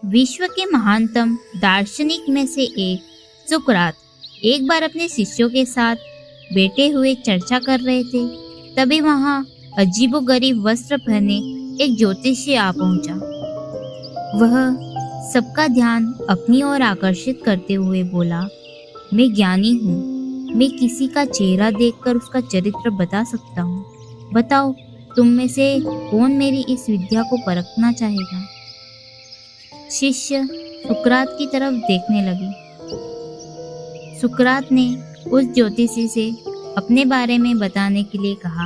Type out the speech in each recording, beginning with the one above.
विश्व के महानतम दार्शनिक में से एक सुकरात एक बार अपने शिष्यों के साथ बैठे हुए चर्चा कर रहे थे। तभी वहां अजीबोगरीब वस्त्र पहने एक ज्योतिषी आ पहुंचा। वह सबका ध्यान अपनी ओर आकर्षित करते हुए बोला, मैं ज्ञानी हूँ। मैं किसी का चेहरा देखकर उसका चरित्र बता सकता हूँ। बताओ, तुम में से कौन मेरी इस विद्या को परखना चाहेगा? शिष्य सुकरात की तरफ देखने लगे। सुकरात ने उस ज्योतिषी से अपने बारे में बताने के लिए कहा।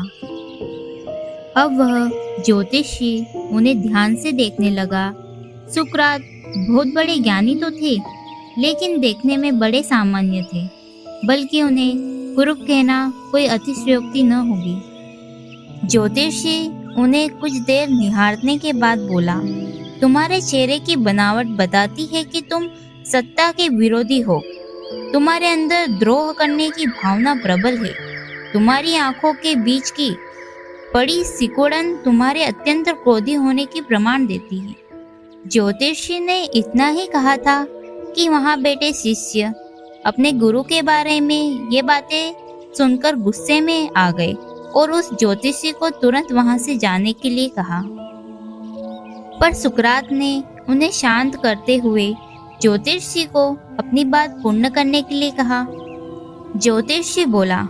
अब वह ज्योतिषी उन्हें ध्यान से देखने लगा। सुकरात बहुत बड़े ज्ञानी तो थे, लेकिन देखने में बड़े सामान्य थे, बल्कि उन्हें कुरूप कहना कोई अतिशयोक्ति न होगी। ज्योतिषी उन्हें कुछ देर निहारने के बाद बोला, तुम्हारे चेहरे की बनावट बताती है कि तुम सत्ता के विरोधी हो। तुम्हारे अंदर द्रोह करने की भावना प्रबल है। तुम्हारी आंखों के बीच की पड़ी सिकोड़न तुम्हारे अत्यंत क्रोधी होने की प्रमाण देती है। ज्योतिषी ने इतना ही कहा था कि वहां बैठे शिष्य अपने गुरु के बारे में ये बातें सुनकर गुस्से में आ गए और उस ज्योतिषी को तुरंत वहां से जाने के लिए कहा। पर सुकरात ने उन्हें शांत करते हुए ज्योतिषी को अपनी बात पूर्ण करने के लिए कहा। ज्योतिषी बोला,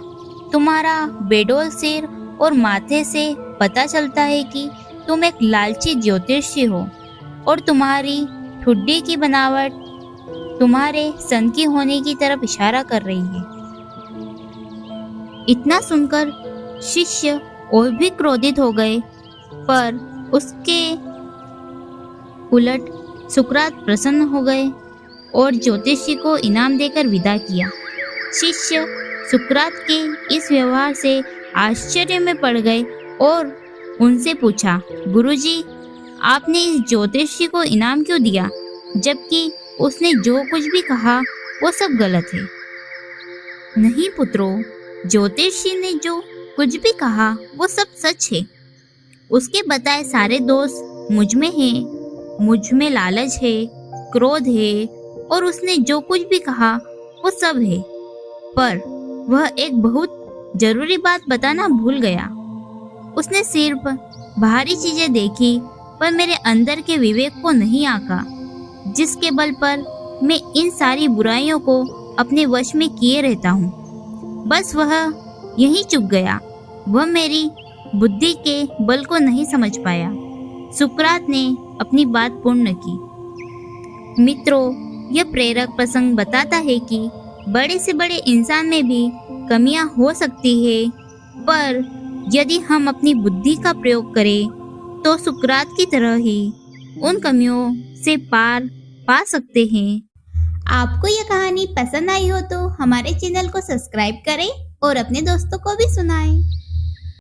तुम्हारा बेडोल सिर और माथे से पता चलता है कि तुम एक लालची ज्योतिषी हो और तुम्हारी ठुड्डी की बनावट तुम्हारे सनकी होने की तरफ इशारा कर रही है। इतना सुनकर शिष्य और भी क्रोधित हो गए, पर उसके उलट सुकरात प्रसन्न हो गए और ज्योतिषी को इनाम देकर विदा किया। शिष्य सुकरात के इस व्यवहार से आश्चर्य में पड़ गए और उनसे पूछा, गुरुजी, आपने इस ज्योतिषी को इनाम क्यों दिया, जबकि उसने जो कुछ भी कहा वो सब गलत है? नहीं पुत्रों, ज्योतिषी ने जो कुछ भी कहा वो सब सच है। उसके बताए सारे दोष मुझ में हैं। मुझ में लालच है, क्रोध है और उसने जो कुछ भी कहा वो सब है। पर वह एक बहुत जरूरी बात बताना भूल गया। उसने सिर्फ बाहरी चीजें देखी, पर मेरे अंदर के विवेक को नहीं आंका, जिसके बल पर मैं इन सारी बुराइयों को अपने वश में किए रहता हूँ। बस वह यहीं चुक गया। वह मेरी बुद्धि के बल को नहीं समझ पाया। सुकरात ने अपनी बात पूर्ण की। मित्रों, यह प्रेरक प्रसंग बताता है कि बड़े से बड़े इंसान में भी कमियां हो सकती है, पर यदि हम अपनी बुद्धि का प्रयोग करें तो सुकरात की तरह ही उन कमियों से पार पा सकते हैं। आपको यह कहानी पसंद आई हो तो हमारे चैनल को सब्सक्राइब करें और अपने दोस्तों को भी सुनाएं।